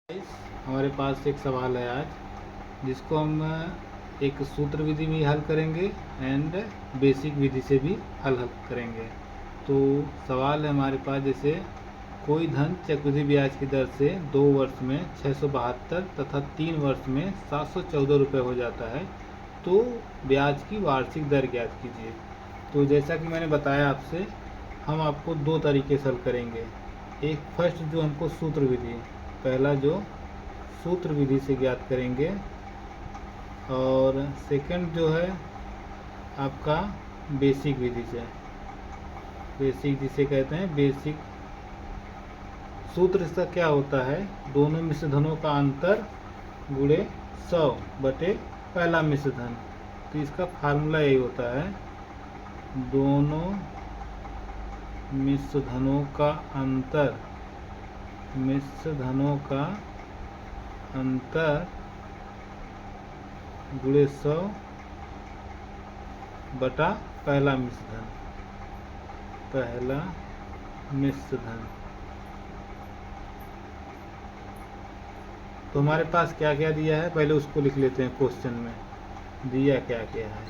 हमारे पास एक सवाल है आज, जिसको हम एक सूत्र विधि भी हल करेंगे एंड बेसिक विधि से भी हल करेंगे। तो सवाल है हमारे पास, जैसे कोई धन चक्रवृद्धि ब्याज की दर से 2 वर्ष में 672 तथा 3 वर्ष में 714 रुपये हो जाता है, तो ब्याज की वार्षिक दर ज्ञात कीजिए। तो जैसा कि मैंने बताया आपसे, हम आपको दो तरीके से हल करेंगे। एक फर्स्ट जो हमको सूत्र विधि, पहला जो सूत्र विधि से ज्ञात करेंगे, और सेकंड जो है आपका बेसिक विधि से। बेसिक जिसे कहते हैं बेसिक सूत्र, इसका क्या होता है, दोनों मिश्र धनों का अंतर गुणे 100 बटे पहला मिश्र धन। तो इसका फार्मूला यही होता है, दोनों मिश्र धनों का अंतर, मिश्र धनों का अंतर गुणे 100 बटा पहला मिश्र धन, पहला मिश्र धन। तो हमारे पास क्या क्या दिया है, पहले उसको लिख लेते हैं। क्वेश्चन में दिया क्या क्या है,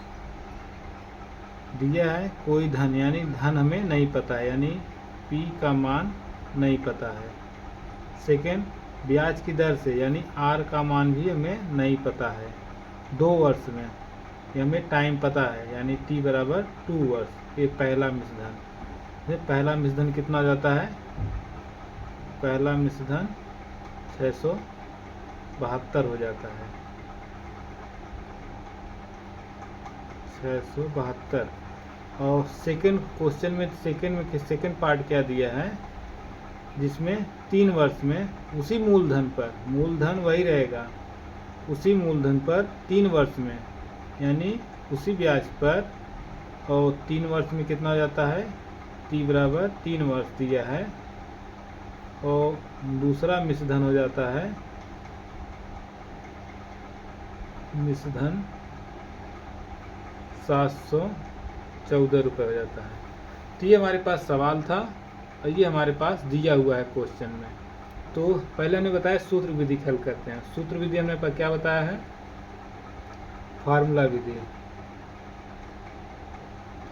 दिया है कोई धन, यानी धन हमें नहीं पता है, यानी P का मान नहीं पता है। सेकेंड, ब्याज की दर से, यानी R का मान भी हमें नहीं पता है 2 वर्ष में, ये हमें टाइम पता है, यानी T बराबर 2 वर्ष। ये पहला मिश्र धन। ये पहला मिश्र धन कितना जाता है, पहला मिश्र धन 672 हो जाता है, 672। और सेकंड क्वेश्चन में सेकंड पार्ट क्या दिया है, जिसमें 3 वर्ष में उसी मूलधन पर, मूलधन वही रहेगा, उसी मूलधन पर 3 वर्ष में, यानी उसी ब्याज पर, और 3 वर्ष में कितना हो जाता है, T बराबर 3 वर्ष दिया है। और दूसरा मिश्र धन हो जाता है, मिश्र धन 714 रुपये हो जाता है। तो ये हमारे पास सवाल था, और ये हमारे पास दिया हुआ है क्वेश्चन में। तो पहले हमने बताया सूत्र विधि हल करते हैं। सूत्र विधि हमने क्या बताया है, फार्मूला विधि।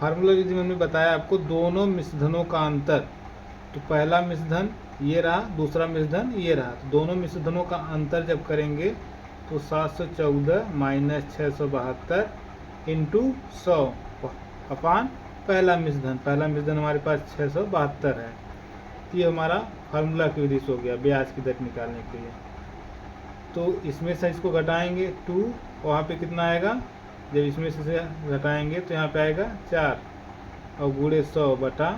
फार्मूला विधि में हमने बताया आपको दोनों मिश्र धनों का अंतर। तो पहला मिश्र धन ये रहा, दूसरा मिश्र धन ये रहा, तो दोनों मिश्र धनों का अंतर जब करेंगे तो 714 माइनस 672 इंटू 100 अपान पहला मिश्र धन। पहला मिश्र धन हमारे पास 672 है। तो ये हमारा फार्मूला की विधि से हो गया ब्याज की दर निकालने के लिए। तो इसमें से इसको घटाएंगे 2, वहाँ पे कितना आएगा, जब इसमें से घटाएंगे तो यहाँ पे आएगा 4, और गुणे 100 बटा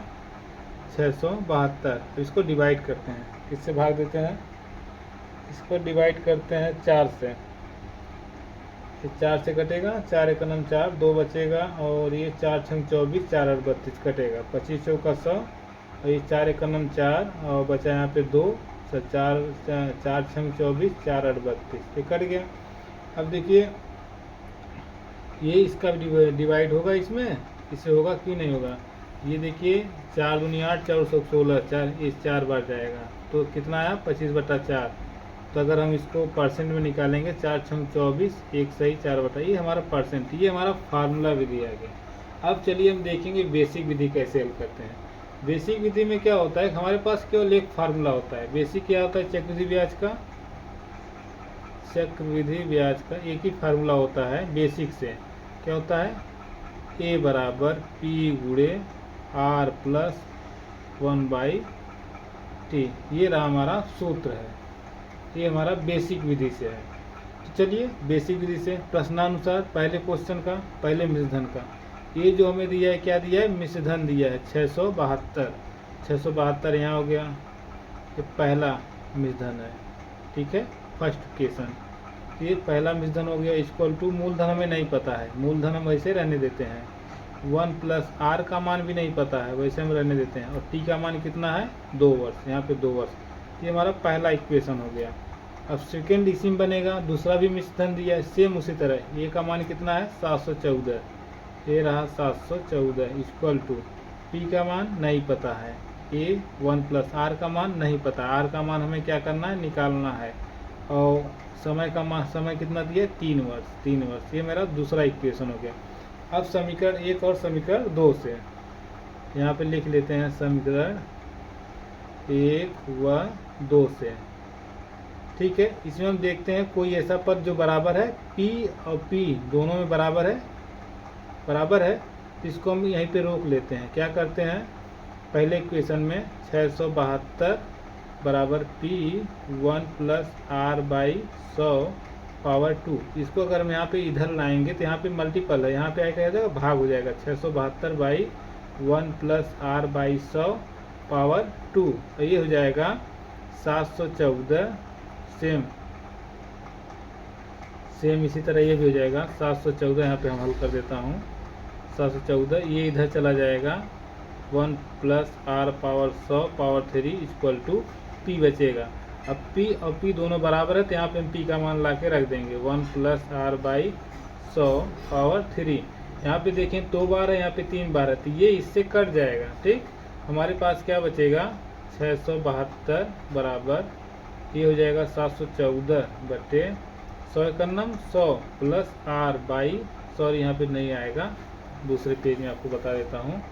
672। तो इसको डिवाइड करते हैं, किससे भाग देते हैं, इसको डिवाइड करते हैं 4 से। 4 से कटेगा, 4 एक नम 4, 2 बचेगा, और ये 4 छंग 24, 4 और 32 कटेगा, 25 चौका 100, और ये 4 एक नम 4, और बचा यहाँ पे 2, 4 छंग 24, 4 और 32, ये कट गया। अब देखिए ये इसका डिवाइड होगा इसमें, इससे होगा क्यों नहीं होगा, ये देखिए 4 दूनी 8, 4 16, 4 इस 4 बार जाएगा, तो कितना आया 25 बटा 4। तो अगर हम इसको परसेंट में निकालेंगे, 4 छंग 24, 1 सही 4 बटा, ये हमारा परसेंट, ये हमारा फार्मूला विधि आ गया। अब चलिए हम देखेंगे बेसिक विधि कैसे हल करते हैं। बेसिक विधि में क्या होता है, हमारे पास केवल एक फार्मूला होता है। बेसिक क्या होता है, चक्रवृद्धि ब्याज का, चक्रवृद्धि ब्याज का एक ही फार्मूला होता है। बेसिक से क्या होता है, ए बराबर P गुणे R प्लस 1/T, ये रहा हमारा सूत्र है। ये हमारा बेसिक विधि से है। तो चलिए बेसिक विधि से प्रश्नानुसार पहले क्वेश्चन का, पहले मिश्र धन का, ये जो हमें दिया है, क्या दिया है, मिश्र धन दिया है 672। 672 यहाँ हो गया, ये पहला मिश्र धन है, ठीक है, फर्स्ट क्वेश्चन। ये पहला मिश्र धन हो गया, इक्वल टू मूलधन हमें नहीं पता है, मूलधन हम वैसे रहने देते हैं। 1 प्लस R का मान भी नहीं पता है, वैसे हम रहने देते हैं, और T का मान कितना है, 2 वर्ष, यहाँ पे 2 वर्ष। ये हमारा पहला इक्वेशन हो गया। अब सेकेंड इसी में बनेगा, दूसरा भी मिश्र धन दिया है सेम उसी तरह, ये का मान कितना है 714, ये रहा 714, इक्वल टू P का मान नहीं पता है, A 1 प्लस R का मान नहीं पता, R का मान हमें क्या करना है, निकालना है। और समय कितना दिया, 3 वर्ष। ये मेरा दूसरा इक्वेशन हो गया। अब समीकरण 1 और समीकरण 2 से यहाँ पे लिख लेते हैं समीकरण 1 व 2 से। ठीक है, इसमें हम देखते हैं कोई ऐसा पद जो बराबर है, P और P दोनों में बराबर है, तो इसको हम यहीं पे रोक लेते हैं। क्या करते हैं, पहले इक्वेशन में 672 बराबर P 1 plus R by 100 power 2, इसको अगर हम यहाँ पे इधर लाएंगे तो यहाँ पे मल्टीपल है, यहाँ पे आएगा आ जाएगा भाग हो जाएगा, 672 by 1 plus R by 100 power 2, तो ये हो जाएगा 714। सेम इसी तरह ये भी हो जाएगा 714। यहाँ पे हम हल कर देता हूँ, 714 ये इधर चला जाएगा, 1 plus R power 100 power 3 equal to P बचेगा। अब P और P दोनों बराबर है तो यहाँ पे हम P का मान ला के रख देंगे, 1 प्लस R बाई 100 पावर 3। यहाँ पे देखें 2 बार है, यहाँ पे 3 बार है, तो ये इससे कट जाएगा। ठीक, हमारे पास क्या बचेगा, 672 बराबर ये हो जाएगा 714 बटे 100 प्लस R बाई, सॉरी यहाँ पे नहीं आएगा, दूसरे पेज में आपको बता देता हूँ।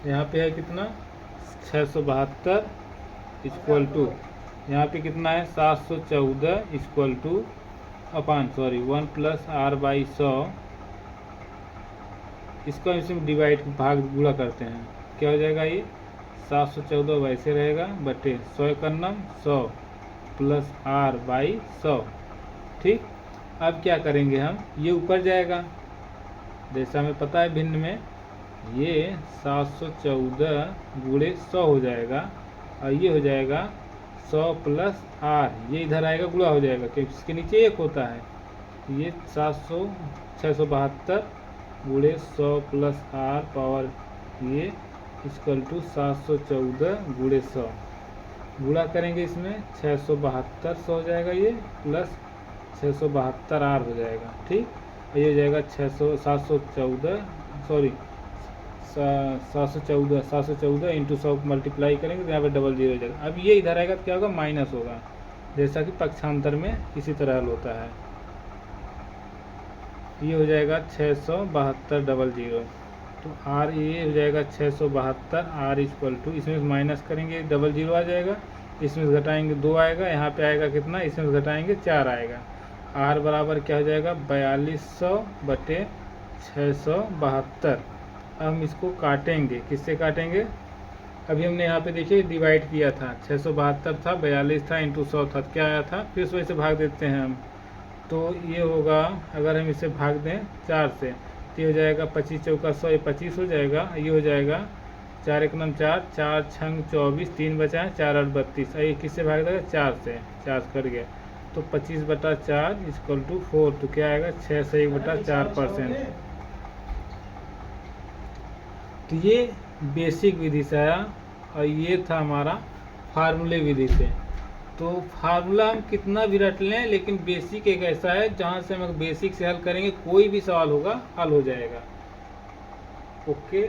यहाँ पे है कितना, 672 इक्वल टू यहाँ पे कितना है 714 equal two upon 1 plus R by 100, इसको इसमें डिवाइड भाग गुणा करते हैं, क्या हो जाएगा, ये 714 वैसे रहेगा बटे 100 प्लस R बाई 100। ठीक, अब क्या करेंगे हम, ये ऊपर जाएगा, जैसा हमें पता है भिन्न में, ये 714 गुणे 100 हो जाएगा, और ये हो जाएगा 100 प्लस R, ये इधर आएगा गुणा हो जाएगा क्योंकि इसके नीचे 1 होता है, ये 672 गुणे 100 प्लस R पावर ये इक्वल टू 714 गुणे 100, गुणा करेंगे इसमें 672 100 हो जाएगा, ये प्लस 672 R हो जाएगा। ठीक, ये हो जाएगा 714 इंटू 100 मल्टीप्लाई करेंगे तो यहाँ पे डबल जीरो हो जाएगा। अब ये इधर आएगा तो क्या होगा, माइनस होगा, जैसा कि पक्षांतर में इसी तरह हल होता है। ये हो जाएगा 672 डबल जीरो, तो R ये हो जाएगा 672 R इक्वल टू, इसमें माइनस करेंगे डबल जीरो आ जाएगा, इसमें घटाएंगे 2 आएगा, यहाँ पे आएगा कितना, इसमें घटाएंगे 4 आएगा। R बराबर क्या हो जाएगा, 4200 बटे 672। अब हम इसको काटेंगे, किससे काटेंगे, अभी हमने यहाँ पे देखिए डिवाइड किया था, 672 था, 42 था, इंटू 100 था, क्या आया था, फिर से भाग देते हैं हम, तो ये होगा, अगर हम इसे भाग दें 4 से तो ये हो जाएगा 25 चौका 100, ये 25 हो जाएगा, ये हो जाएगा 4 1 9 4, 4 6 24, 3 बचा है, 4 8 32, ये किससे भाग देगा, 4 से, 4 कट गया, तो 25 बटा 4 इक्वल टू 4, तो क्या आएगा 6 से 1 बटा 4%। तो ये बेसिक विधि से आया, और ये था हमारा फार्मूले विधि से। तो फार्मूला हम कितना भी रट लें, लेकिन बेसिक एक ऐसा है जहाँ से हम बेसिक से हल करेंगे, कोई भी सवाल होगा हल हो जाएगा। ओके।